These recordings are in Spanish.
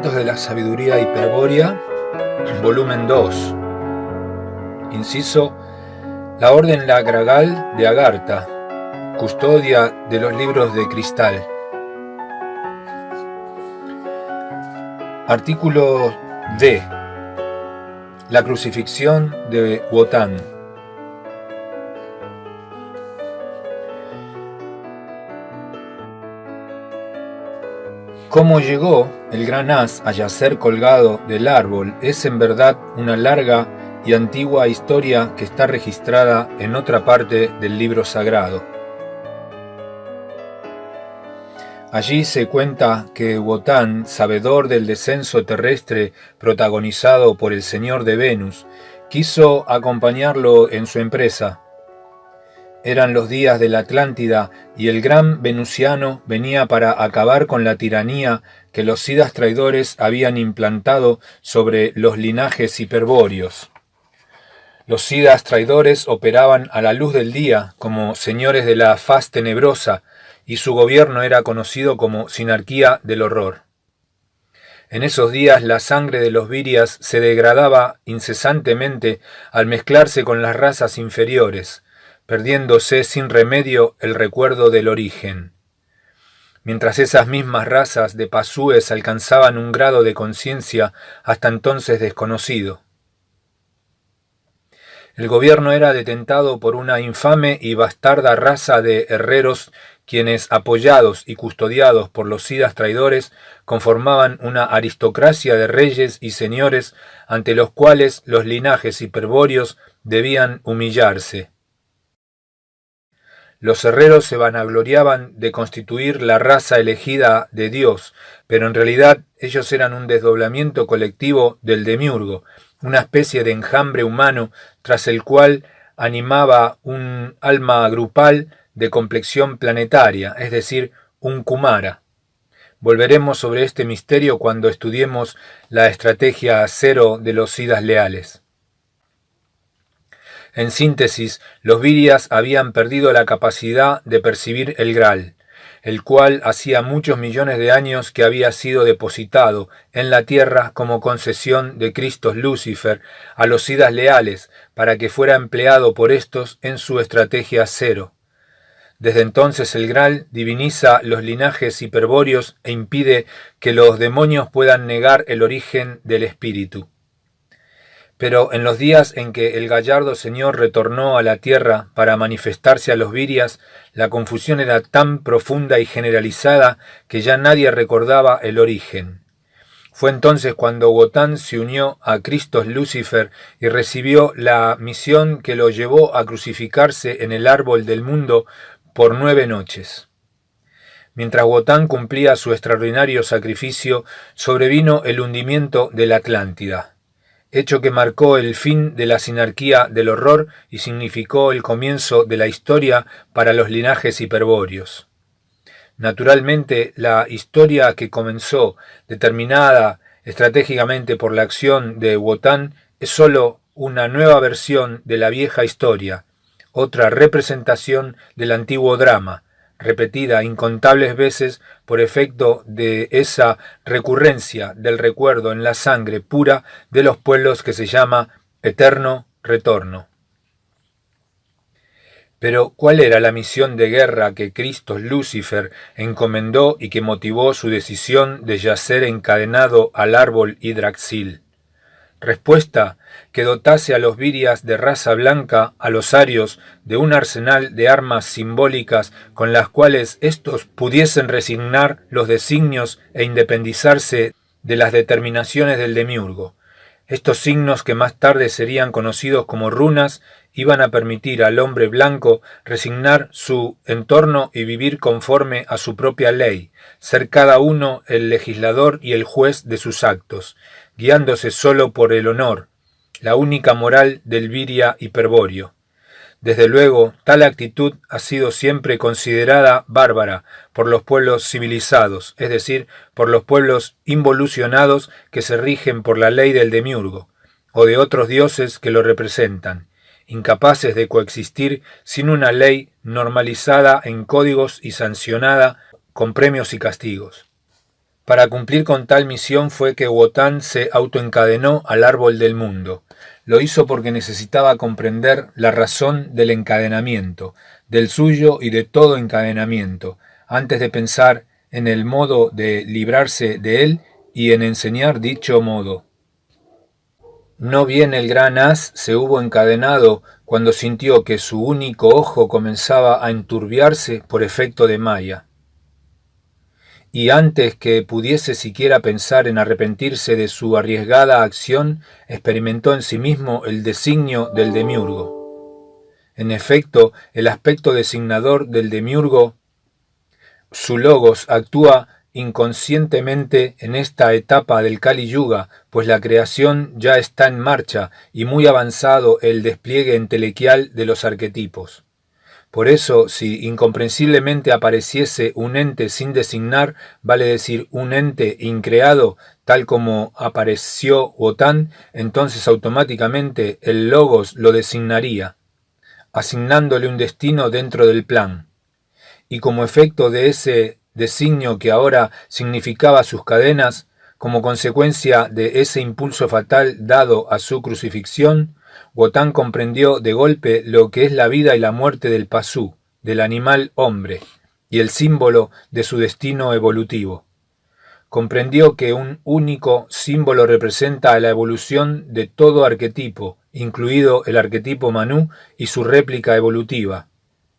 Fundamentos de la Sabiduría Hiperbórea, volumen 2. Inciso: la Orden Gragal de Agartha, custodia de los libros de cristal. Artículo D. La crucifixión de Wotan. Cómo llegó el gran as a yacer colgado del árbol es en verdad una larga y antigua historia que está registrada en otra parte del libro sagrado. Allí se cuenta que Wotan, sabedor del descenso terrestre protagonizado por el señor de Venus, quiso acompañarlo en su empresa. Eran los días de la Atlántida y el gran venusiano venía para acabar con la tiranía que los sidas traidores habían implantado sobre los linajes hiperbóreos. Los sidas traidores operaban a la luz del día como señores de la faz tenebrosa y su gobierno era conocido como sinarquía del horror. En esos días la sangre de los virias se degradaba incesantemente al mezclarse con las razas inferiores, perdiéndose sin remedio el recuerdo del origen. Mientras esas mismas razas de pasúes alcanzaban un grado de conciencia hasta entonces desconocido. El gobierno era detentado por una infame y bastarda raza de herreros quienes, apoyados y custodiados por los sidas traidores, conformaban una aristocracia de reyes y señores ante los cuales los linajes hiperbóreos debían humillarse. Los herreros se vanagloriaban de constituir la raza elegida de Dios, pero en realidad ellos eran un desdoblamiento colectivo del demiurgo, una especie de enjambre humano tras el cual animaba un alma grupal de complexión planetaria, es decir, un Kumara. Volveremos sobre este misterio cuando estudiemos la estrategia cero de los sidas leales. En síntesis, los virias habían perdido la capacidad de percibir el Graal, el cual hacía muchos millones de años que había sido depositado en la tierra como concesión de Christos Lucifer a los sidas leales para que fuera empleado por estos en su estrategia cero. Desde entonces el Graal diviniza los linajes hiperbóreos e impide que los demonios puedan negar el origen del espíritu. Pero en los días en que el gallardo señor retornó a la tierra para manifestarse a los virias, la confusión era tan profunda y generalizada que ya nadie recordaba el origen. Fue entonces cuando Wotan se unió a Christos Lucifer y recibió la misión que lo llevó a crucificarse en el árbol del mundo por 9 noches. Mientras Wotan cumplía su extraordinario sacrificio, sobrevino el hundimiento de la Atlántida, hecho que marcó el fin de la sinarquía del horror y significó el comienzo de la historia para los linajes hiperbóreos. Naturalmente, la historia que comenzó, determinada estratégicamente por la acción de Wotan, es sólo una nueva versión de la vieja historia, otra representación del antiguo drama, repetida incontables veces por efecto de esa recurrencia del recuerdo en la sangre pura de los pueblos que se llama eterno retorno. Pero, ¿cuál era la misión de guerra que Christos Lucifer encomendó y que motivó su decisión de yacer encadenado al árbol Yggdrasil? Respuesta: que dotase a los virias de raza blanca, a los arios, de un arsenal de armas simbólicas con las cuales éstos pudiesen resignar los designios e independizarse de las determinaciones del demiurgo. Estos signos, que más tarde serían conocidos como runas, iban a permitir al hombre blanco resignar su entorno y vivir conforme a su propia ley, ser cada uno el legislador y el juez de sus actos, guiándose solo por el honor, la única moral del viria hiperbóreo. Desde luego, tal actitud ha sido siempre considerada bárbara por los pueblos civilizados, es decir, por los pueblos involucionados que se rigen por la ley del demiurgo, o de otros dioses que lo representan, incapaces de coexistir sin una ley normalizada en códigos y sancionada con premios y castigos. Para cumplir con tal misión fue que Wotan se autoencadenó al árbol del mundo. Lo hizo porque necesitaba comprender la razón del encadenamiento, del suyo y de todo encadenamiento, antes de pensar en el modo de librarse de él y en enseñar dicho modo. No bien el gran as se hubo encadenado cuando sintió que su único ojo comenzaba a enturbiarse por efecto de Maya. Y antes que pudiese siquiera pensar en arrepentirse de su arriesgada acción, experimentó en sí mismo el designio del demiurgo. En efecto, el aspecto designador del demiurgo, su logos, actúa inconscientemente en esta etapa del Kali Yuga, pues la creación ya está en marcha y muy avanzado el despliegue entelequial de los arquetipos. Por eso, si incomprensiblemente apareciese un ente sin designar, vale decir un ente increado, tal como apareció Wotan, entonces automáticamente el Logos lo designaría, asignándole un destino dentro del plan. Y como efecto de ese designio que ahora significaba sus cadenas, como consecuencia de ese impulso fatal dado a su crucifixión, Wotan comprendió de golpe lo que es la vida y la muerte del pasú, del animal hombre, y el símbolo de su destino evolutivo. Comprendió que un único símbolo representa a la evolución de todo arquetipo, incluido el arquetipo Manú y su réplica evolutiva,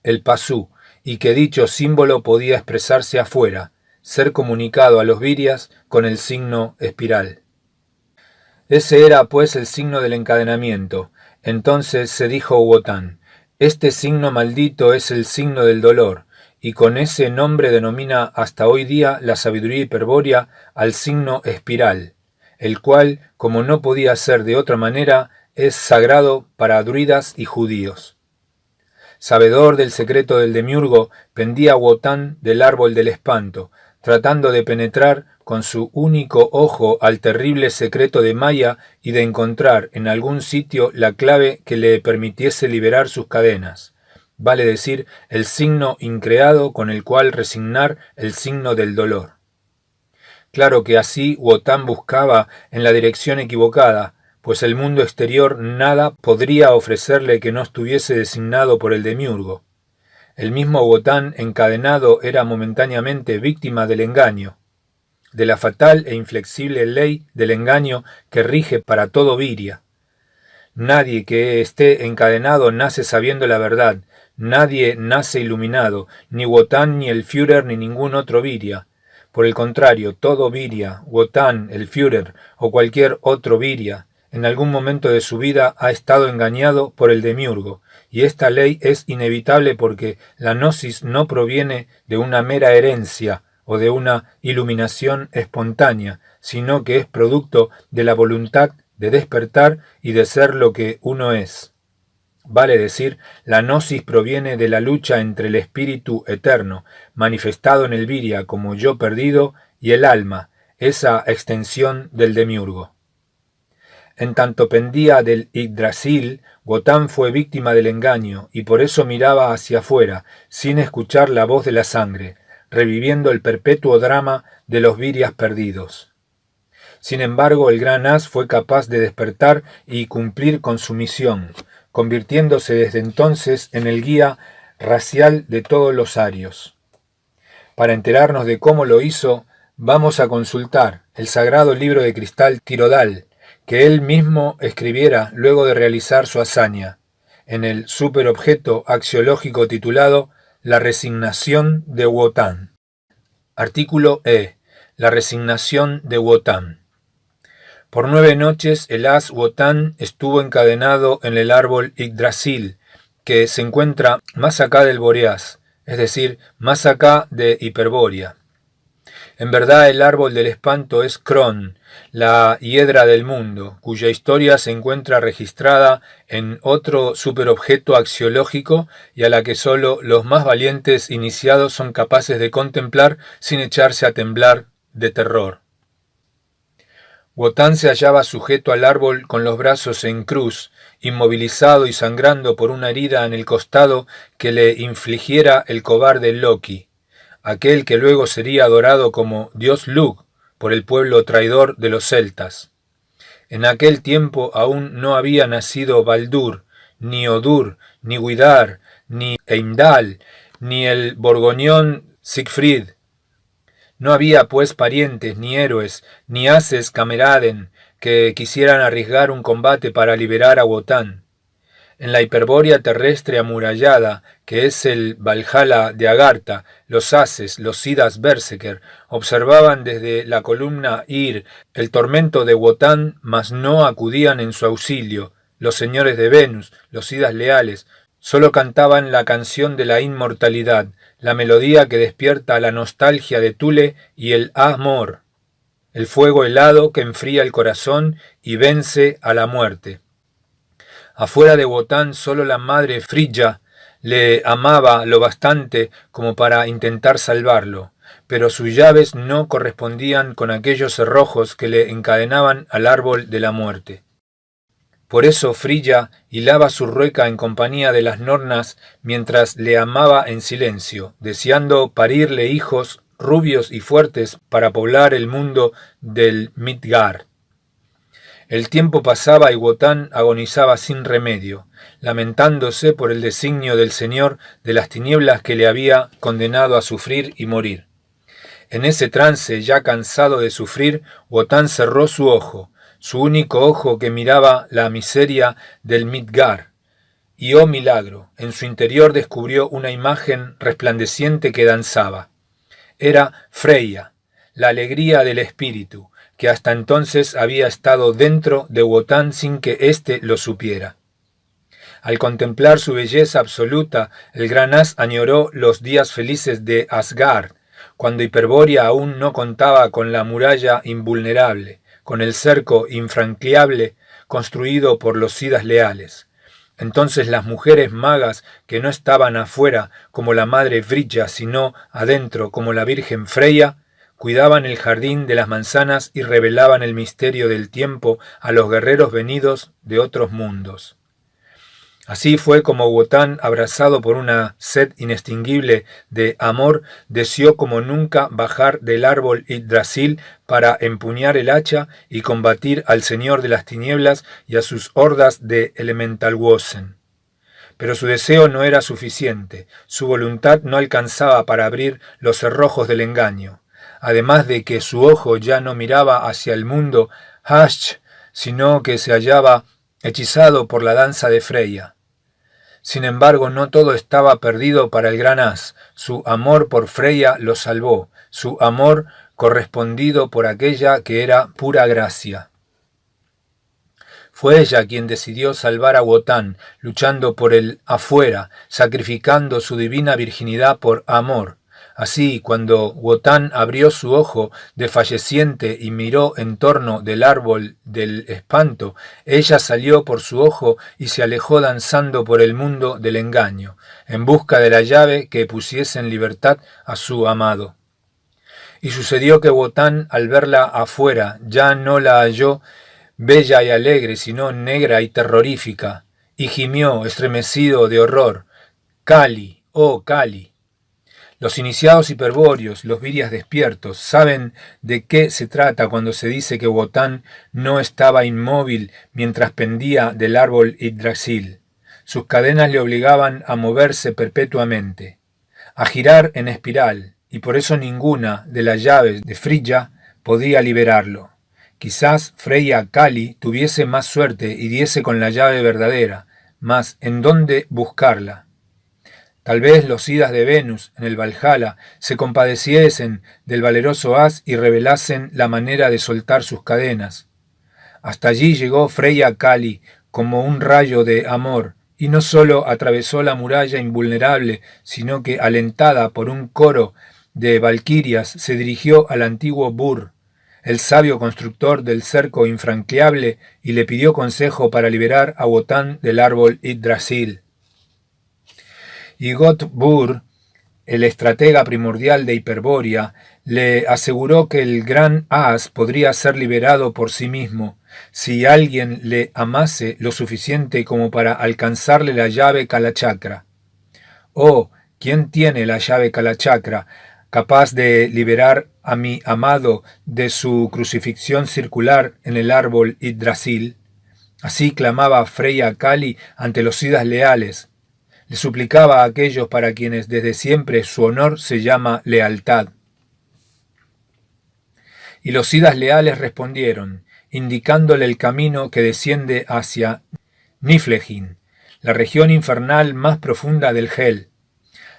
el pasú, y que dicho símbolo podía expresarse afuera, ser comunicado a los virias con el signo espiral. Ese era pues el signo del encadenamiento. Entonces se dijo Wotan: este signo maldito es el signo del dolor, y con ese nombre denomina hasta hoy día la sabiduría hiperbórea al signo espiral, el cual, como no podía ser de otra manera, es sagrado para druidas y judíos. Sabedor del secreto del demiurgo, pendía Wotan del árbol del espanto, tratando de penetrar con su único ojo al terrible secreto de Maya y de encontrar en algún sitio la clave que le permitiese liberar sus cadenas, vale decir, el signo increado con el cual resignar el signo del dolor. Claro que así Wotan buscaba en la dirección equivocada, pues el mundo exterior nada podría ofrecerle que no estuviese designado por el demiurgo. El mismo Wotan encadenado era momentáneamente víctima del engaño, de la fatal e inflexible ley del engaño que rige para todo viria. Nadie que esté encadenado nace sabiendo la verdad, nadie nace iluminado, ni Wotan ni el Führer ni ningún otro viria. Por el contrario, todo viria, Wotan, el Führer o cualquier otro viria, en algún momento de su vida ha estado engañado por el demiurgo, y esta ley es inevitable porque la gnosis no proviene de una mera herencia o de una iluminación espontánea, sino que es producto de la voluntad de despertar y de ser lo que uno es. Vale decir, la gnosis proviene de la lucha entre el espíritu eterno, manifestado en el viria como yo perdido, y el alma, esa extensión del demiurgo. En tanto pendía del Yggdrasil, Wotan fue víctima del engaño, y por eso miraba hacia afuera, sin escuchar la voz de la sangre, reviviendo el perpetuo drama de los virias perdidos. Sin embargo, el gran as fue capaz de despertar y cumplir con su misión, convirtiéndose desde entonces en el guía racial de todos los arios. Para enterarnos de cómo lo hizo, vamos a consultar el sagrado libro de cristal Tirodal, que él mismo escribiera luego de realizar su hazaña, en el superobjeto axiológico titulado La resignación de Wotan. Artículo E. La resignación de Wotan. Por 9 noches el as Wotan estuvo encadenado en el árbol Yggdrasil, que se encuentra más acá del Boreas, es decir, más acá de Hiperbórea. En verdad el árbol del espanto es Kron, la hiedra del mundo, cuya historia se encuentra registrada en otro superobjeto axiológico y a la que sólo los más valientes iniciados son capaces de contemplar sin echarse a temblar de terror. Wotan se hallaba sujeto al árbol con los brazos en cruz, inmovilizado y sangrando por una herida en el costado que le infligiera el cobarde Loki, aquel que luego sería adorado como Dios Lugh, por el pueblo traidor de los celtas. En aquel tiempo aún no había nacido Baldur, ni Odur, ni Widar, ni Heimdall, ni el borgoñón Sigfrid. No había pues parientes, ni héroes, ni ases cameraden, que quisieran arriesgar un combate para liberar a Wotan. En la Hiperbórea terrestre amurallada, que es el Valhalla de Agartha, los ases, los Sidas Berserker, observaban desde la columna Ir el tormento de Wotan, mas no acudían en su auxilio. Los señores de Venus, los Sidas leales, solo cantaban la canción de la inmortalidad, la melodía que despierta la nostalgia de Thule y el amor, el fuego helado que enfría el corazón y vence a la muerte. Afuera de Wotan solo la madre Frigga le amaba lo bastante como para intentar salvarlo, pero sus llaves no correspondían con aquellos cerrojos que le encadenaban al árbol de la muerte. Por eso Frigga hilaba su rueca en compañía de las Nornas mientras le amaba en silencio, deseando parirle hijos rubios y fuertes para poblar el mundo del Midgard. El tiempo pasaba y Wotan agonizaba sin remedio, lamentándose por el designio del Señor de las tinieblas que le había condenado a sufrir y morir. En ese trance, ya cansado de sufrir, Wotan cerró su ojo, su único ojo que miraba la miseria del Midgard. Y oh milagro, en su interior descubrió una imagen resplandeciente que danzaba. Era Freya, la alegría del espíritu, que hasta entonces había estado dentro de Wotan sin que éste lo supiera. Al contemplar su belleza absoluta, el gran as añoró los días felices de Asgard, cuando Hiperbórea aún no contaba con la muralla invulnerable, con el cerco infranqueable construido por los Sidas leales. Entonces las mujeres magas que no estaban afuera como la madre Frigga, sino adentro como la virgen Freya, cuidaban el jardín de las manzanas y revelaban el misterio del tiempo a los guerreros venidos de otros mundos. Así fue como Wotan, abrazado por una sed inextinguible de amor, deseó como nunca bajar del árbol Yggdrasil para empuñar el hacha y combatir al Señor de las Tinieblas y a sus hordas de Elementalwosen. Pero su deseo no era suficiente, su voluntad no alcanzaba para abrir los cerrojos del engaño. Además de que su ojo ya no miraba hacia el mundo Hash, sino que se hallaba hechizado por la danza de Freya. Sin embargo, no todo estaba perdido para el gran as. Su amor por Freya lo salvó, su amor correspondido por aquella que era pura gracia. Fue ella quien decidió salvar a Wotan, luchando por el afuera, sacrificando su divina virginidad por amor. Así, cuando Wotan abrió su ojo desfalleciente y miró en torno del árbol del espanto, ella salió por su ojo y se alejó danzando por el mundo del engaño, en busca de la llave que pusiese en libertad a su amado. Y sucedió que Wotan, al verla afuera, ya no la halló bella y alegre, sino negra y terrorífica, y gimió, estremecido de horror: «Kali, oh Kali». Los iniciados hiperbóreos, los virias despiertos, saben de qué se trata cuando se dice que Wotan no estaba inmóvil mientras pendía del árbol Yggdrasil. Sus cadenas le obligaban a moverse perpetuamente, a girar en espiral, y por eso ninguna de las llaves de Frigga podía liberarlo. Quizás Freya Kali tuviese más suerte y diese con la llave verdadera, mas ¿en dónde buscarla? Tal vez los Sidas de Venus, en el Valhalla, se compadeciesen del valeroso as y revelasen la manera de soltar sus cadenas. Hasta allí llegó Freya Kali como un rayo de amor, y no solo atravesó la muralla invulnerable, sino que, alentada por un coro de valquirias, se dirigió al antiguo Bur, el sabio constructor del cerco infranqueable, y le pidió consejo para liberar a Wotan del árbol Yggdrasil. Y Gotbur, el estratega primordial de Hiperbórea, le aseguró que el gran as podría ser liberado por sí mismo, si alguien le amase lo suficiente como para alcanzarle la llave Kalachakra. Oh, ¿quién tiene la llave Kalachakra? capaz de liberar a mi amado de su crucifixión circular en el árbol Yggdrasil. Así clamaba Freya Kali ante los Sidas leales. Le suplicaba a aquellos para quienes desde siempre su honor se llama lealtad. Y los Sidas leales respondieron, indicándole el camino que desciende hacia Niflheim, la región infernal más profunda del Hel.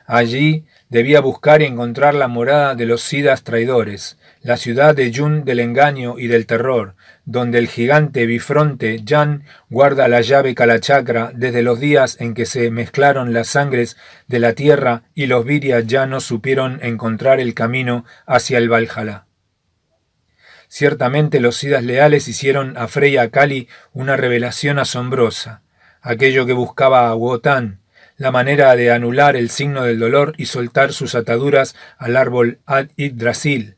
Allí debía buscar y encontrar la morada de los Sidas traidores, la ciudad de Yun del engaño y del terror, donde el gigante bifronte Jan guarda la llave Kalachakra desde los días en que se mezclaron las sangres de la tierra y los Virias ya no supieron encontrar el camino hacia el Valhalla. Ciertamente los Sidas leales hicieron a Freya Kali una revelación asombrosa, aquello que buscaba a Wotan, la manera de anular el signo del dolor y soltar sus ataduras al árbol Ad Yggdrasil.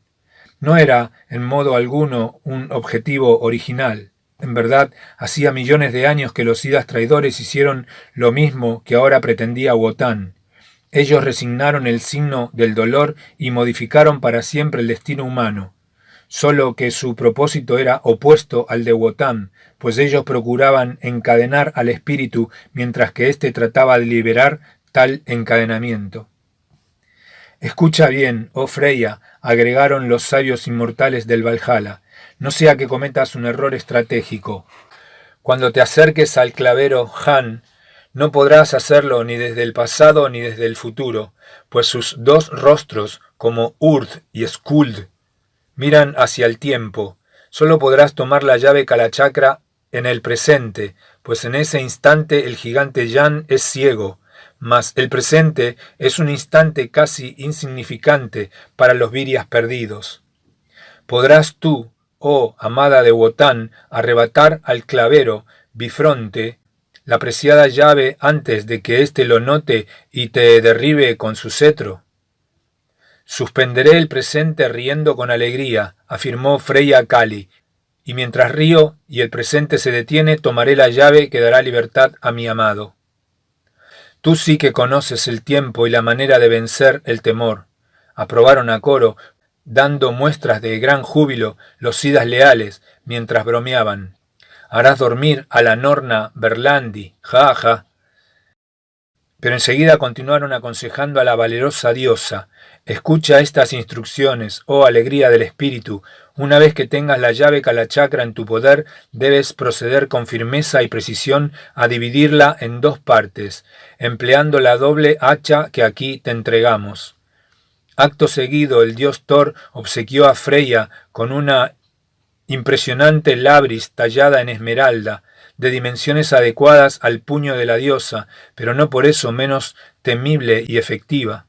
No era, en modo alguno, un objetivo original. En verdad, hacía millones de años que los Sidas traidores hicieron lo mismo que ahora pretendía Wotan. Ellos resignaron el signo del dolor y modificaron para siempre el destino humano. Solo que su propósito era opuesto al de Wotan, pues ellos procuraban encadenar al espíritu mientras que éste trataba de liberar tal encadenamiento. Escucha bien, oh Freya, agregaron los sabios inmortales del Valhalla, no sea que cometas un error estratégico. Cuando te acerques al clavero Han, no podrás hacerlo ni desde el pasado ni desde el futuro, pues sus dos rostros, como Urd y Skuld, miran hacia el tiempo. Solo podrás tomar la llave Kalachakra en el presente, pues en ese instante el gigante Jan es ciego, mas el presente es un instante casi insignificante para los Virias perdidos. Podrás tú, oh amada de Wotan, arrebatar al clavero bifronte la preciada llave antes de que éste lo note y te derribe con su cetro. Suspenderé el presente riendo con alegría, afirmó Freya Kali, y mientras río y el presente se detiene, tomaré la llave que dará libertad a mi amado. Tú sí que conoces el tiempo y la manera de vencer el temor, aprobaron a coro, dando muestras de gran júbilo los Sidas leales, mientras bromeaban. Harás dormir a la Norna Berlandi, ja, ja. Pero enseguida continuaron aconsejando a la valerosa diosa. Escucha estas instrucciones, oh alegría del espíritu. Una vez que tengas la llave Kalachakra en tu poder, debes proceder con firmeza y precisión a dividirla en dos partes, empleando la doble hacha que aquí te entregamos. Acto seguido, el dios Thor obsequió a Freya con una impresionante labris tallada en esmeralda, de dimensiones adecuadas al puño de la diosa, pero no por eso menos temible y efectiva.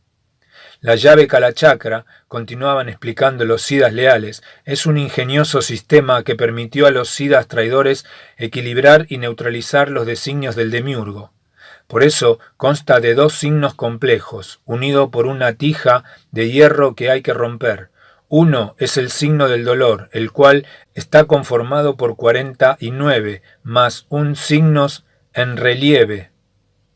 La llave Kalachakra, continuaban explicando los Sidas leales, es un ingenioso sistema que permitió a los Sidas traidores equilibrar y neutralizar los designios del demiurgo. Por eso consta de dos signos complejos, unido por una tija de hierro que hay que romper. Uno es el signo del dolor, el cual está conformado por 49 más un signos en relieve,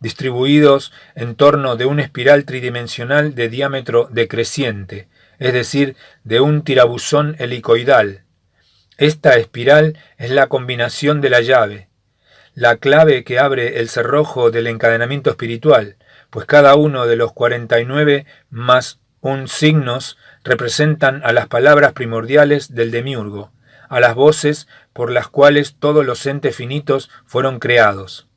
distribuidos en torno de una espiral tridimensional de diámetro decreciente, es decir, de un tirabuzón helicoidal. Esta espiral es la combinación de la llave, la clave que abre el cerrojo del encadenamiento espiritual, pues cada uno de los 49 más un signos representan a las palabras primordiales del demiurgo, a las voces por las cuales todos los entes finitos fueron creados.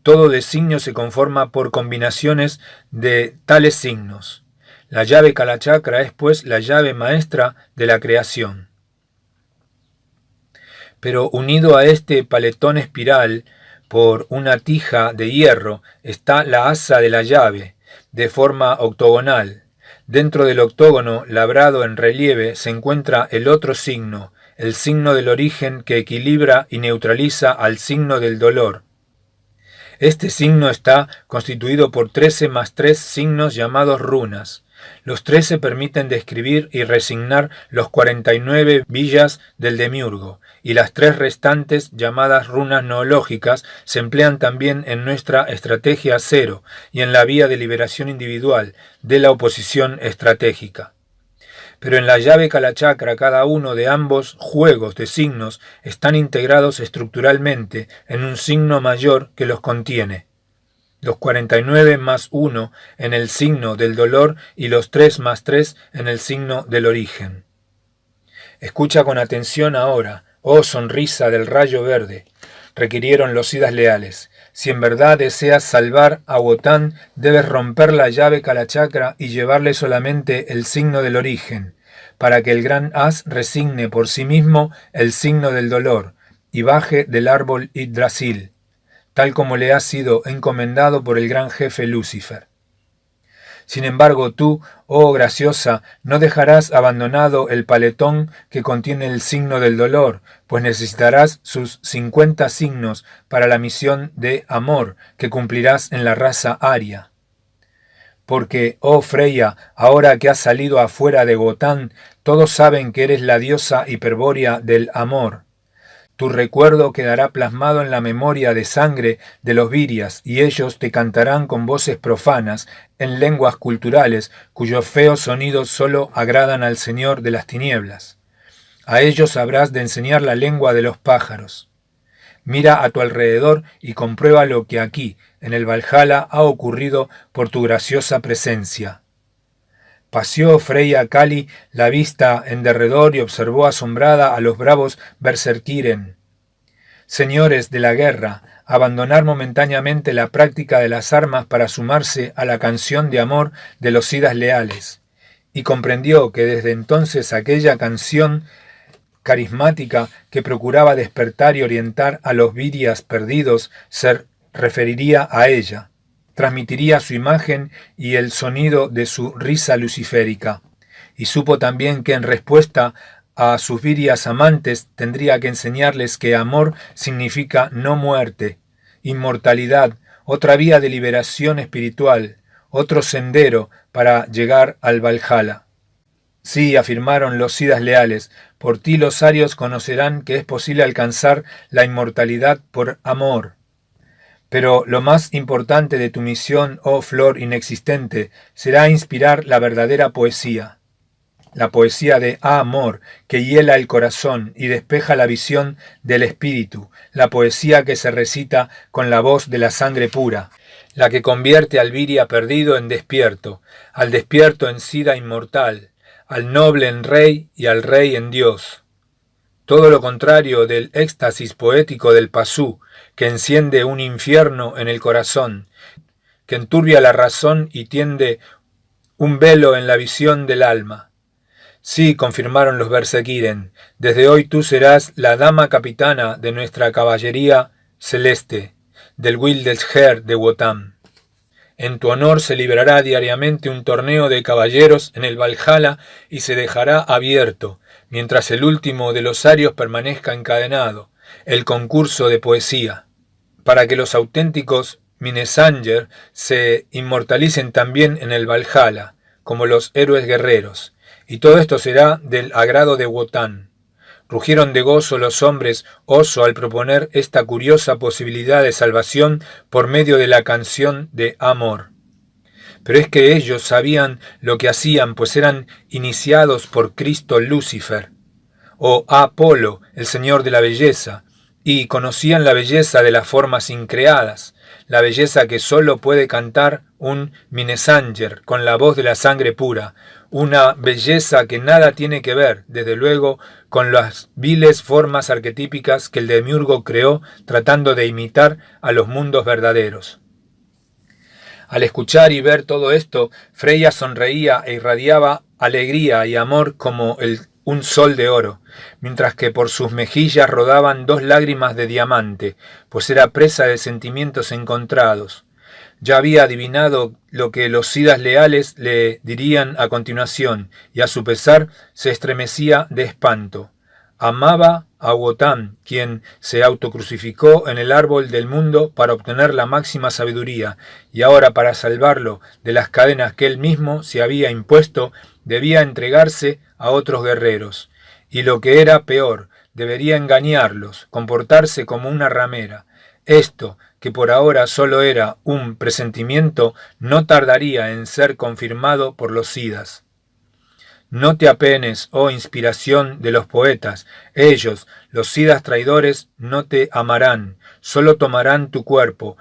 Todo designio se conforma por combinaciones de tales signos. La llave Kalachakra es, pues, la llave maestra de la creación. Pero unido a este paletón espiral, por una tija de hierro, está la asa de la llave, de forma octogonal. Dentro del octógono, labrado en relieve, se encuentra el otro signo, el signo del origen que equilibra y neutraliza al signo del dolor. Este signo está constituido por 13 más 3 signos llamados runas. Los 13 permiten describir y resignar los 49 villas del demiurgo, y las 3 restantes, llamadas runas noológicas, se emplean también en nuestra estrategia cero y en la vía de liberación individual de la oposición estratégica. Pero en la llave Kalachakra cada uno de ambos juegos de signos están integrados estructuralmente en un signo mayor que los contiene. Los 49 más 1 en el signo del dolor y los 3 más 3 en el signo del origen. Escucha con atención ahora, oh sonrisa del rayo verde, requirieron los Siddhas leales. Si en verdad deseas salvar a Wotan, debes romper la llave Kalachakra y llevarle solamente el signo del origen, para que el gran As resigne por sí mismo el signo del dolor y baje del árbol Yggdrasil, tal como le ha sido encomendado por el gran jefe Lucifer. Sin embargo, tú, oh graciosa, no dejarás abandonado el paletón que contiene el signo del dolor, pues necesitarás sus 50 signos para la misión de amor que cumplirás en la raza aria. Porque, oh Freya, ahora que has salido afuera de Wotan, todos saben que eres la diosa hiperbórea del amor. Tu recuerdo quedará plasmado en la memoria de sangre de los virias, y ellos te cantarán con voces profanas, en lenguas culturales, cuyos feos sonidos solo agradan al Señor de las tinieblas. A ellos habrás de enseñar la lengua de los pájaros. Mira a tu alrededor y comprueba lo que aquí, en el Valhalla, ha ocurrido por tu graciosa presencia. Paseó Freya Kali la vista en derredor y observó asombrada a los bravos berserkiren. Señores de la guerra, abandonar momentáneamente la práctica de las armas para sumarse a la canción de amor de los Siddhas leales. Y comprendió que desde entonces aquella canción carismática que procuraba despertar y orientar a los virias perdidos se referiría a ella. Transmitiría su imagen y el sonido de su risa luciférica, y supo también que en respuesta a sus virias amantes tendría que enseñarles que amor significa no muerte, inmortalidad, otra vía de liberación espiritual, otro sendero para llegar al Valhalla. Sí, afirmaron los Siddhas leales, por ti los arios conocerán que es posible alcanzar la inmortalidad por amor. Pero lo más importante de tu misión, oh flor inexistente, será inspirar la verdadera poesía. La poesía de amor que hiela el corazón y despeja la visión del espíritu, la poesía que se recita con la voz de la sangre pura, la que convierte al viria perdido en despierto, al despierto en Siddha inmortal, al noble en rey y al rey en Dios. Todo lo contrario del éxtasis poético del pasú, que enciende un infierno en el corazón, que enturbia la razón y tiende un velo en la visión del alma. Sí, confirmaron los berserkiren, desde hoy tú serás la dama capitana de nuestra caballería celeste, del Wildesheer de Wotan. En tu honor se librará diariamente un torneo de caballeros en el Valhalla y se dejará abierto, mientras el último de los arios permanezca encadenado, el concurso de poesía, para que los auténticos Minnesanger se inmortalicen también en el Valhalla, como los héroes guerreros, y todo esto será del agrado de Wotan. Rugieron de gozo los hombres oso al proponer esta curiosa posibilidad de salvación por medio de la canción de amor. Pero es que ellos sabían lo que hacían, pues eran iniciados por Cristo Lucifer, o Apolo, el señor de la belleza, y conocían la belleza de las formas increadas, la belleza que sólo puede cantar un Minnesanger con la voz de la sangre pura, una belleza que nada tiene que ver, desde luego, con las viles formas arquetípicas que el demiurgo creó tratando de imitar a los mundos verdaderos. Al escuchar y ver todo esto, Freya sonreía e irradiaba alegría y amor como un sol de oro, mientras que por sus mejillas rodaban 2 lágrimas de diamante, pues era presa de sentimientos encontrados. Ya había adivinado lo que los Siddhas leales le dirían a continuación, y a su pesar se estremecía de espanto. Amaba a Wotan, quien se autocrucificó en el árbol del mundo para obtener la máxima sabiduría, y ahora para salvarlo de las cadenas que él mismo se había impuesto, debía entregarse a otros guerreros. Y lo que era peor, debería engañarlos, comportarse como una ramera. Esto, que por ahora solo era un presentimiento, no tardaría en ser confirmado por los Siddhas. No te apenes, oh inspiración de los poetas, ellos, los sidas traidores, no te amarán, solo tomarán tu cuerpo,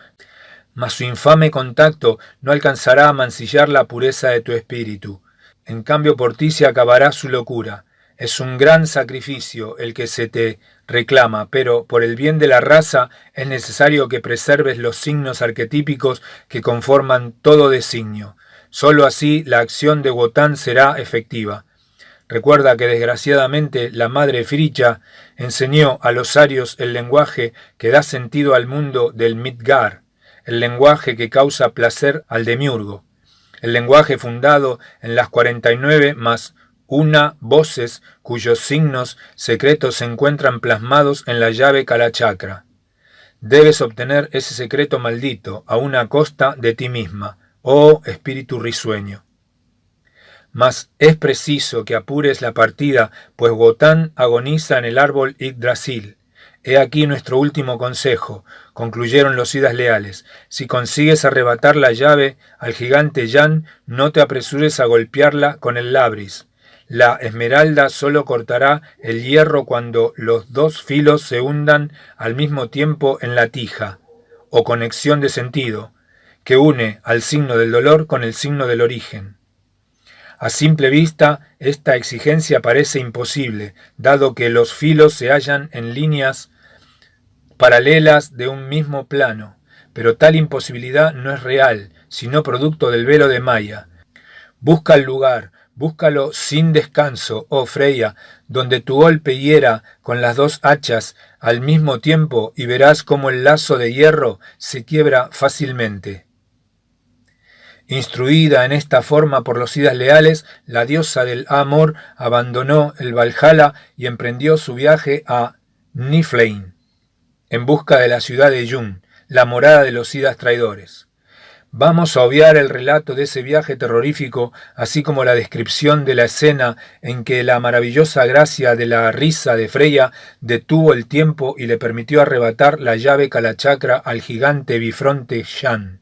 mas su infame contacto no alcanzará a mancillar la pureza de tu espíritu. En cambio por ti se acabará su locura. Es un gran sacrificio el que se te reclama, pero por el bien de la raza es necesario que preserves los signos arquetípicos que conforman todo designio. Solo así la acción de Wotan será efectiva. Recuerda que desgraciadamente la madre Fricha enseñó a los arios el lenguaje que da sentido al mundo del Midgard, el lenguaje que causa placer al demiurgo, el lenguaje fundado en las 49 más una voces cuyos signos secretos se encuentran plasmados en la llave Kalachakra. Debes obtener ese secreto maldito a una costa de ti misma, oh espíritu risueño. Mas es preciso que apures la partida, pues Wotan agoniza en el árbol Yggdrasil. He aquí nuestro último consejo, concluyeron los Sidas leales. Si consigues arrebatar la llave al gigante Jan, no te apresures a golpearla con el labris. La esmeralda solo cortará el hierro cuando los dos filos se hundan al mismo tiempo en la tija, o conexión de sentido, que une al signo del dolor con el signo del origen. A simple vista, esta exigencia parece imposible, dado que los filos se hallan en líneas paralelas de un mismo plano, pero tal imposibilidad no es real, sino producto del velo de Maya. Busca el lugar, búscalo sin descanso, oh Freya, donde tu golpe hiera con las dos hachas al mismo tiempo y verás cómo el lazo de hierro se quiebra fácilmente. Instruida en esta forma por los Sidas leales, la diosa del amor abandonó el Valhalla y emprendió su viaje a Niflheim, en busca de la ciudad de Jund, la morada de los Sidas traidores. Vamos a obviar el relato de ese viaje terrorífico, así como la descripción de la escena en que la maravillosa gracia de la risa de Freya detuvo el tiempo y le permitió arrebatar la llave Kalachakra al gigante bifronte Jan.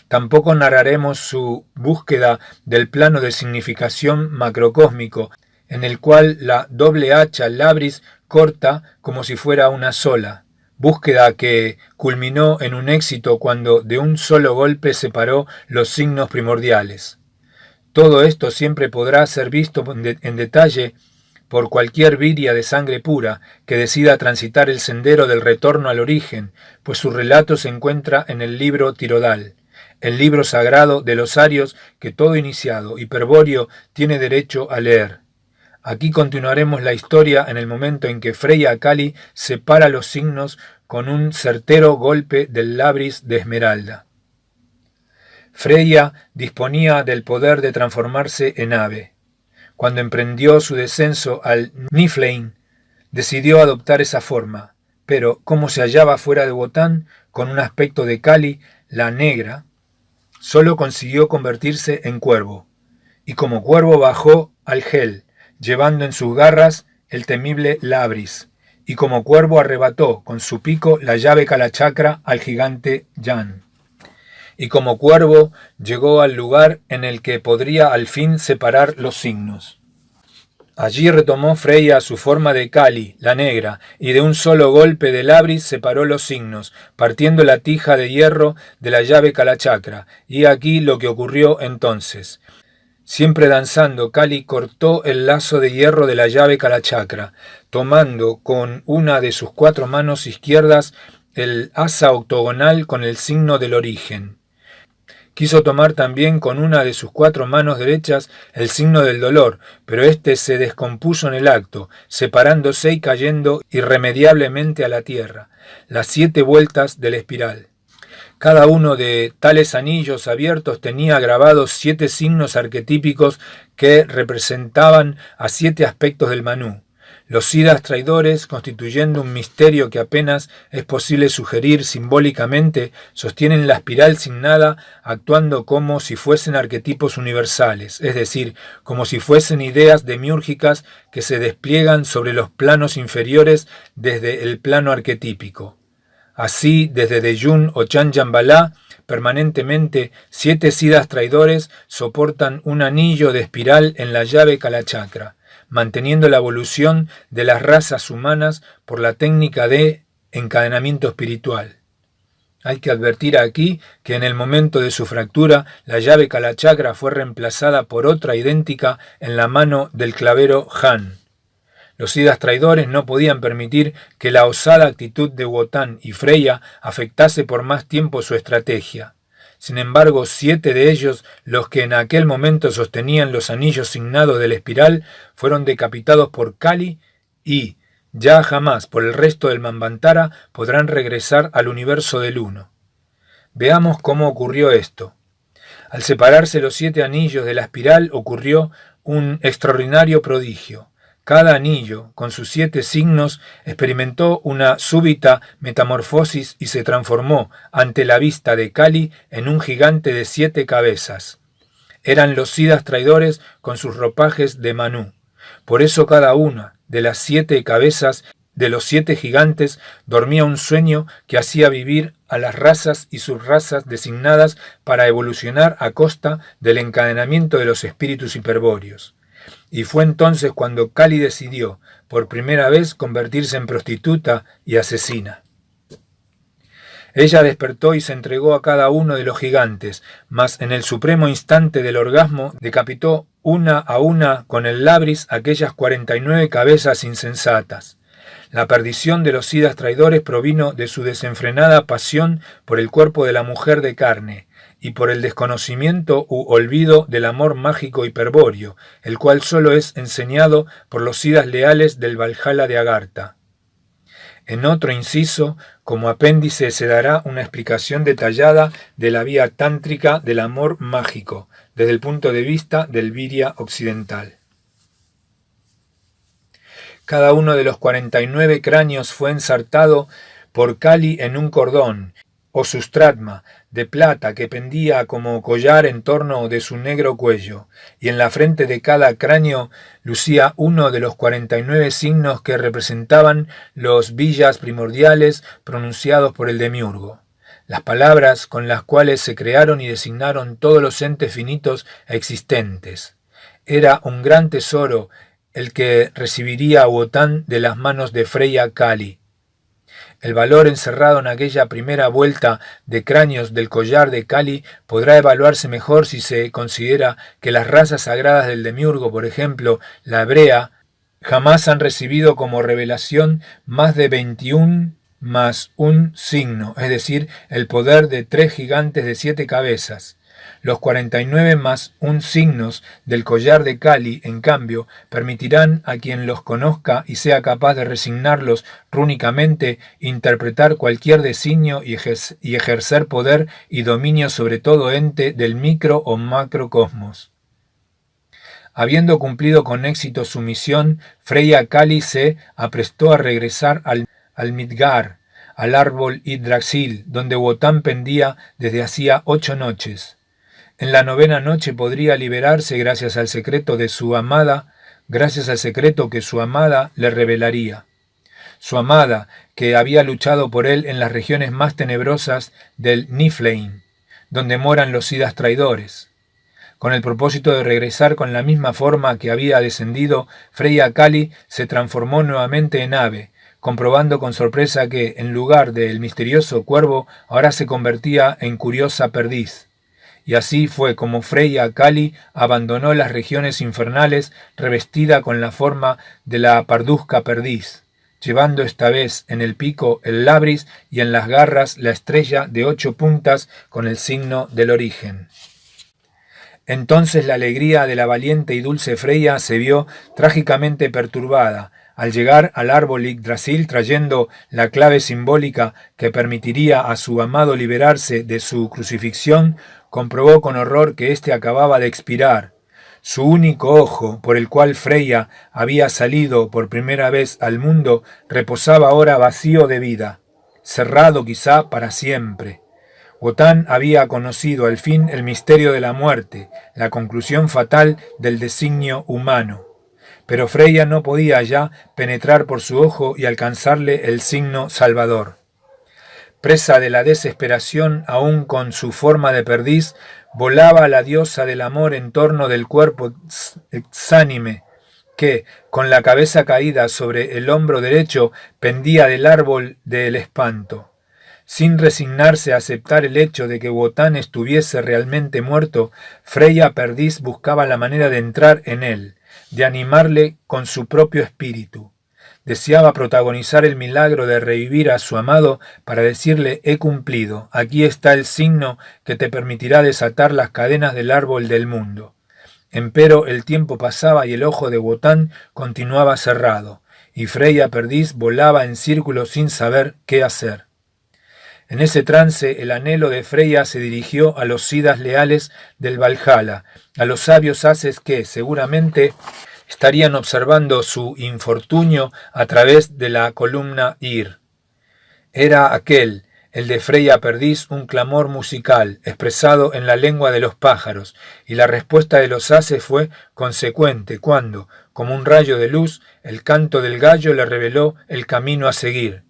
Tampoco narraremos su búsqueda del plano de significación macrocósmico, en el cual la doble hacha labris corta como si fuera una sola, búsqueda que culminó en un éxito cuando de un solo golpe separó los signos primordiales. Todo esto siempre podrá ser visto en detalle por cualquier viria de sangre pura que decida transitar el sendero del retorno al origen, pues su relato se encuentra en el libro Tirodal, el libro sagrado de los arios que todo iniciado hiperbóreo tiene derecho a leer. Aquí continuaremos la historia en el momento en que Freya Akali separa los signos con un certero golpe del labris de esmeralda. Freya disponía del poder de transformarse en ave. Cuando emprendió su descenso al Niflheim, decidió adoptar esa forma, pero como se hallaba fuera de Wotan, con un aspecto de Kali, la negra, solo consiguió convertirse en cuervo, y como cuervo bajó al Hel, llevando en sus garras el temible labris, y como cuervo arrebató con su pico la llave Kalachakra al gigante Jan. Y como cuervo llegó al lugar en el que podría al fin separar los signos. Allí retomó Freya su forma de Kali, la negra, y de un solo golpe de labris separó los signos, partiendo la tija de hierro de la llave Kalachakra. Y aquí lo que ocurrió entonces. Siempre danzando, Kali cortó el lazo de hierro de la llave Kalachakra, tomando con una de sus 4 manos izquierdas el asa octogonal con el signo del origen. Quiso tomar también con una de sus 4 manos derechas el signo del dolor, pero éste se descompuso en el acto, separándose y cayendo irremediablemente a la tierra, las 7 vueltas de la espiral. Cada uno de tales anillos abiertos tenía grabados 7 signos arquetípicos que representaban a 7 aspectos del Manú. Los Sidas traidores, constituyendo un misterio que apenas es posible sugerir simbólicamente, sostienen la espiral signada actuando como si fuesen arquetipos universales, es decir, como si fuesen ideas demiúrgicas que se despliegan sobre los planos inferiores desde el plano arquetípico. Así, desde Dejun o Chanjanbalá, permanentemente, 7 siddhas traidores soportan un anillo de espiral en la llave Kalachakra, manteniendo la evolución de las razas humanas por la técnica de encadenamiento espiritual. Hay que advertir aquí que en el momento de su fractura, la llave Kalachakra fue reemplazada por otra idéntica en la mano del clavero Han. Los siddhas traidores no podían permitir que la osada actitud de Wotan y Freya afectase por más tiempo su estrategia. Sin embargo, 7 de ellos, los que en aquel momento sostenían los anillos signados de la espiral, fueron decapitados por Kali y, ya jamás por el resto del Manvantara, podrán regresar al universo del Uno. Veamos cómo ocurrió esto. Al separarse los 7 anillos de la espiral ocurrió un extraordinario prodigio. Cada anillo, con sus 7 signos, experimentó una súbita metamorfosis y se transformó, ante la vista de Kali, en un gigante de 7 cabezas. Eran los siddhas traidores con sus ropajes de Manú. Por eso cada una de las 7 cabezas de los 7 gigantes dormía un sueño que hacía vivir a las razas y subrazas designadas para evolucionar a costa del encadenamiento de los espíritus hiperbóreos. Y fue entonces cuando Kali decidió, por primera vez, convertirse en prostituta y asesina. Ella despertó y se entregó a cada uno de los gigantes, mas en el supremo instante del orgasmo decapitó una a una con el labris aquellas 49 cabezas insensatas. La perdición de los siddhas traidores provino de su desenfrenada pasión por el cuerpo de la mujer de carne, y por el desconocimiento u olvido del amor mágico hiperbóreo, el cual solo es enseñado por los siddhas leales del Valhalla de Agartha. En otro inciso, como apéndice, se dará una explicación detallada de la vía tántrica del amor mágico, desde el punto de vista del Virya occidental. Cada uno de los 49 cráneos fue ensartado por Kali en un cordón, o sustratma, de plata que pendía como collar en torno de su negro cuello, y en la frente de cada cráneo lucía uno de los 49 signos que representaban los villas primordiales pronunciados por el demiurgo, las palabras con las cuales se crearon y designaron todos los entes finitos existentes. Era un gran tesoro el que recibiría a Wotan de las manos de Freya Kali. El valor encerrado en aquella primera vuelta de cráneos del collar de Kali podrá evaluarse mejor si se considera que las razas sagradas del demiurgo, por ejemplo, la hebrea, jamás han recibido como revelación más de 21 más un signo, es decir, el poder de 3 gigantes de 7 cabezas. Los 49 más un signos del collar de Kali, en cambio, permitirán a quien los conozca y sea capaz de resignarlos rúnicamente interpretar cualquier designio y ejercer poder y dominio sobre todo ente del micro o macrocosmos. Habiendo cumplido con éxito su misión, Freya Kali se aprestó a regresar al Midgar, al árbol Yggdrasil, donde Wotan pendía desde hacía 8 noches. En la 9ª noche podría liberarse gracias al secreto de su amada, gracias al secreto que su amada le revelaría. Su amada, que había luchado por él en las regiones más tenebrosas del Niflheim, donde moran los siddhas traidores. Con el propósito de regresar con la misma forma que había descendido, Freya Kali se transformó nuevamente en ave, comprobando con sorpresa que, en lugar del misterioso cuervo, ahora se convertía en curiosa perdiz. Y así fue como Freya Kali abandonó las regiones infernales revestida con la forma de la parduzca perdiz, llevando esta vez en el pico el labris y en las garras la estrella de 8 puntas con el signo del origen. Entonces la alegría de la valiente y dulce Freya se vio trágicamente perturbada, al llegar al árbol Yggdrasil trayendo la clave simbólica que permitiría a su amado liberarse de su crucifixión, comprobó con horror que éste acababa de expirar. Su único ojo, por el cual Freya había salido por primera vez al mundo, reposaba ahora vacío de vida, cerrado quizá para siempre. Wotan había conocido al fin el misterio de la muerte, la conclusión fatal del designio humano. Pero Freya no podía ya penetrar por su ojo y alcanzarle el signo salvador. Presa de la desesperación, aún con su forma de perdiz, volaba la diosa del amor en torno del cuerpo exánime, que, con la cabeza caída sobre el hombro derecho, pendía del árbol del espanto. Sin resignarse a aceptar el hecho de que Wotan estuviese realmente muerto, Freya Perdiz buscaba la manera de entrar en él, de animarle con su propio espíritu. Deseaba protagonizar el milagro de revivir a su amado para decirle: he cumplido, aquí está el signo que te permitirá desatar las cadenas del árbol del mundo. Empero el tiempo pasaba y el ojo de Wotan continuaba cerrado, y Freya Perdiz volaba en círculo sin saber qué hacer. En ese trance el anhelo de Freya se dirigió a los Sidas leales del Valhalla, a los sabios haces que, seguramente, estarían observando su infortunio a través de la columna Ir. Era aquel, el de Freya Perdiz, un clamor musical, expresado en la lengua de los pájaros, y la respuesta de los haces fue consecuente cuando, como un rayo de luz, el canto del gallo le reveló el camino a seguir.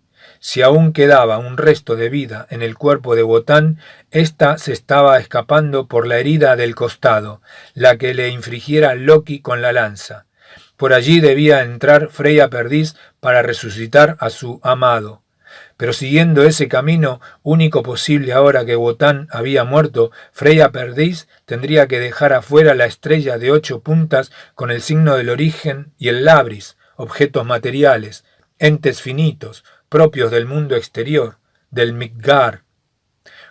Si aún quedaba un resto de vida en el cuerpo de Wotan, ésta se estaba escapando por la herida del costado, la que le infligiera Loki con la lanza. Por allí debía entrar Freya Perdiz para resucitar a su amado. Pero siguiendo ese camino, único posible ahora que Wotan había muerto, Freya Perdiz tendría que dejar afuera la estrella de 8 puntas con el signo del origen y el labris, objetos materiales, entes finitos, propios del mundo exterior, del Midgard.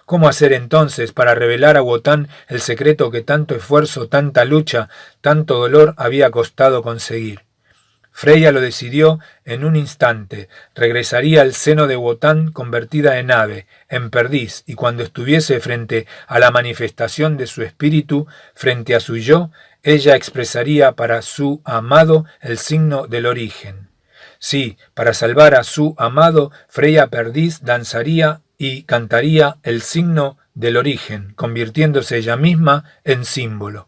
¿Cómo hacer entonces para revelar a Wotan el secreto que tanto esfuerzo, tanta lucha, tanto dolor había costado conseguir? Freya lo decidió en un instante. Regresaría al seno de Wotan convertida en ave, en perdiz, y cuando estuviese frente a la manifestación de su espíritu, frente a su yo, ella expresaría para su amado el signo del origen. Sí, para salvar a su amado, Freya Perdiz danzaría y cantaría el signo del origen, convirtiéndose ella misma en símbolo.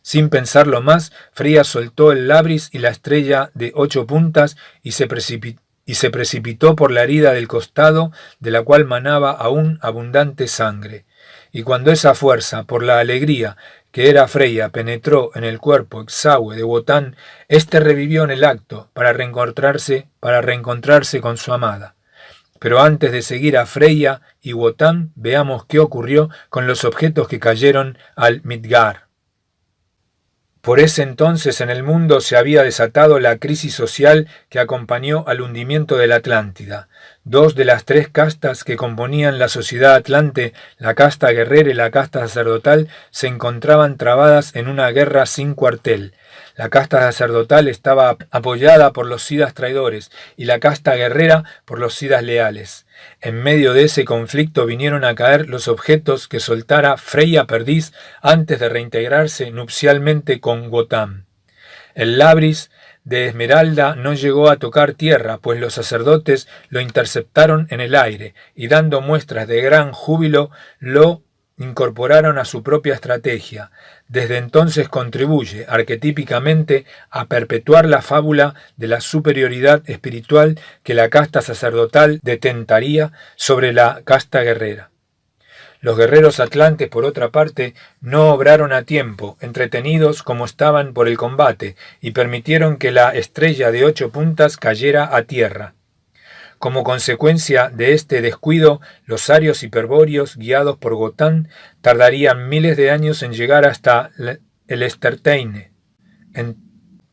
Sin pensarlo más, Freya soltó el labris y la estrella de 8 puntas y se precipitó por la herida del costado, de la cual manaba aún abundante sangre. Y cuando esa fuerza, por la alegría que era Freya, penetró en el cuerpo exangüe de Wotan, éste revivió en el acto para reencontrarse con su amada. Pero antes de seguir a Freya y Wotan, veamos qué ocurrió con los objetos que cayeron al Midgard. Por ese entonces en el mundo se había desatado la crisis social que acompañó al hundimiento de la Atlántida. 2 de las 3 castas que componían la sociedad atlante, la casta guerrera y la casta sacerdotal, se encontraban trabadas en una guerra sin cuartel. La casta sacerdotal estaba apoyada por los Sidas traidores y la casta guerrera por los Sidas leales. En medio de ese conflicto vinieron a caer los objetos que soltara Freya Perdiz antes de reintegrarse nupcialmente con Wotan. El labris de esmeralda no llegó a tocar tierra, pues los sacerdotes lo interceptaron en el aire y, dando muestras de gran júbilo, lo incorporaron a su propia estrategia. Desde entonces contribuye arquetípicamente a perpetuar la fábula de la superioridad espiritual que la casta sacerdotal detentaría sobre la casta guerrera. Los guerreros atlantes, por otra parte, no obraron a tiempo, entretenidos como estaban por el combate, y permitieron que la estrella de 8 puntas cayera a tierra. Como consecuencia de este descuido, los arios hiperbóreos, guiados por Wotan, tardarían miles de años en llegar hasta el Sterteine, en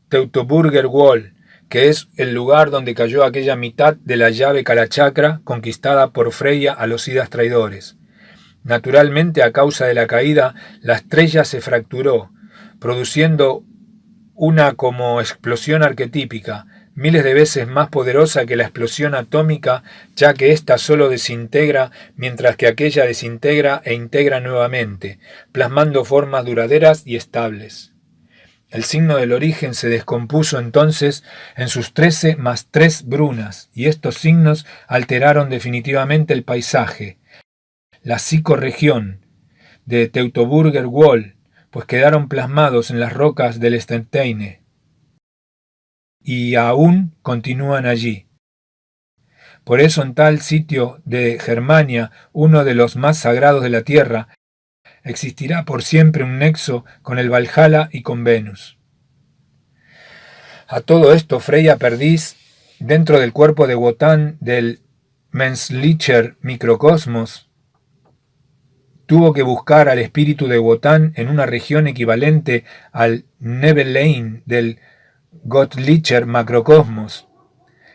Teutoburger Wall, que es el lugar donde cayó aquella mitad de la llave Kalachakra conquistada por Freya a los Sidas traidores. Naturalmente, a causa de la caída, la estrella se fracturó, produciendo una como explosión arquetípica, miles de veces más poderosa que la explosión atómica, ya que ésta solo desintegra, mientras que aquella desintegra e integra nuevamente, plasmando formas duraderas y estables. El signo del origen se descompuso entonces en sus 13 más 3 brunas, y estos signos alteraron definitivamente el paisaje, la psicorregión de Teutoburger Wall, pues quedaron plasmados en las rocas del Sterteine y aún continúan allí. Por eso en tal sitio de Germania, uno de los más sagrados de la tierra, existirá por siempre un nexo con el Valhalla y con Venus. A todo esto, Freya Perdiz, dentro del cuerpo de Wotan del Menschlicher Microcosmos, tuvo que buscar al espíritu de Wotan en una región equivalente al Nebelheim del Göttlicher Macrocosmos.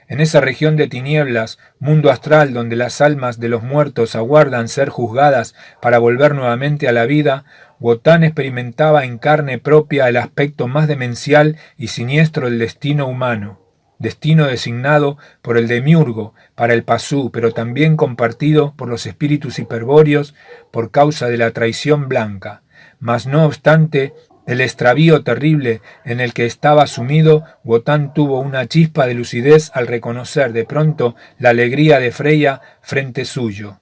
En esa región de tinieblas, mundo astral donde las almas de los muertos aguardan ser juzgadas para volver nuevamente a la vida, Wotan experimentaba en carne propia el aspecto más demencial y siniestro del destino humano, destino designado por el demiurgo para el Pasú, pero también compartido por los espíritus hiperbóreos por causa de la traición blanca. Mas no obstante el extravío terrible en el que estaba sumido, Wotan tuvo una chispa de lucidez al reconocer de pronto la alegría de Freya frente suyo.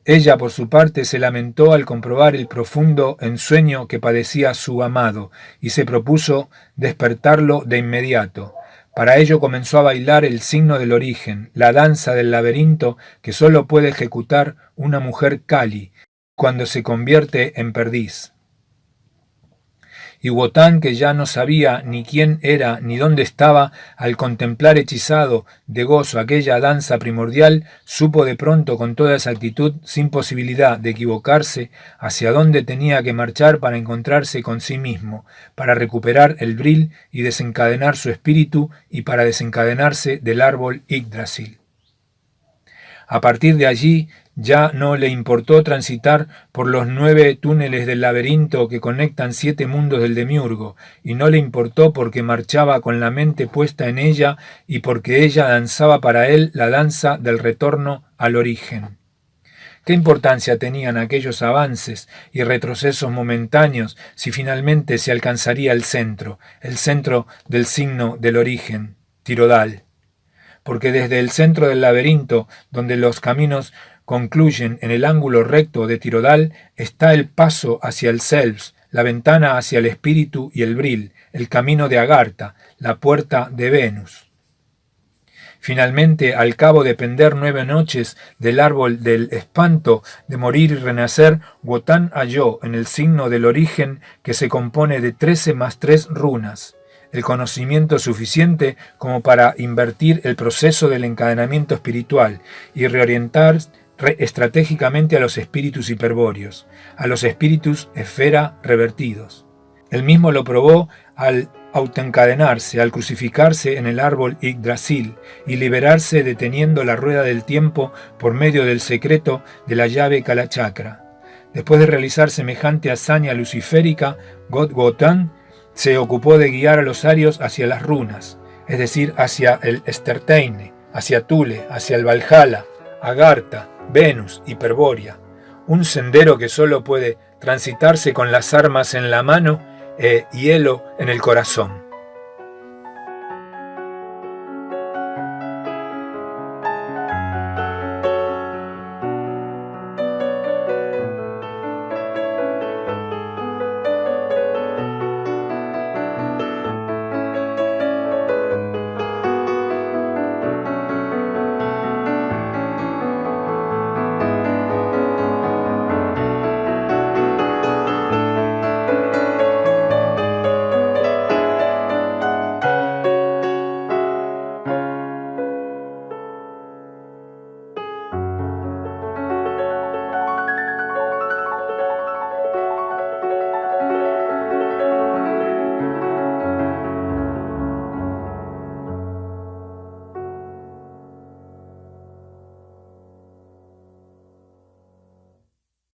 Ella, por su parte, se lamentó al comprobar el profundo ensueño que padecía su amado, y se propuso despertarlo de inmediato. Para ello comenzó a bailar el signo del origen, la danza del laberinto que sólo puede ejecutar una mujer Kali, cuando se convierte en perdiz. Y Wotan, que ya no sabía ni quién era ni dónde estaba, al contemplar hechizado de gozo aquella danza primordial, supo de pronto con toda exactitud, sin posibilidad de equivocarse, hacia dónde tenía que marchar para encontrarse con sí mismo, para recuperar el Vril y desencadenar su espíritu y para desencadenarse del árbol Yggdrasil. A partir de allí ya no le importó transitar por los 9 túneles del laberinto que conectan 7 mundos del demiurgo, y no le importó porque marchaba con la mente puesta en ella y porque ella danzaba para él la danza del retorno al origen. ¿Qué importancia tenían aquellos avances y retrocesos momentáneos si finalmente se alcanzaría el centro del signo del origen, Tirodal? Porque desde el centro del laberinto, donde los caminos concluyen en el ángulo recto de Tirodal, está el paso hacia el Selbst, la ventana hacia el espíritu y el Vril, el camino de Agartha, la puerta de Venus. Finalmente, al cabo de pender 9 noches del árbol del espanto de morir y renacer, Wotan halló en el signo del origen que se compone de 13 más 3 runas, el conocimiento suficiente como para invertir el proceso del encadenamiento espiritual y reorientar estratégicamente a los espíritus hiperbóreos, a los espíritus esfera revertidos. Él mismo lo probó al autoencadenarse, al crucificarse en el árbol Yggdrasil y liberarse deteniendo la rueda del tiempo por medio del secreto de la llave Kalachakra. Después de realizar semejante hazaña luciférica, Wotan se ocupó de guiar a los arios hacia las runas, es decir, hacia el Esterteine, hacia Thule, hacia el Valhalla, Agartha, Venus, Hiperbórea, un sendero que solo puede transitarse con las armas en la mano e hielo en el corazón.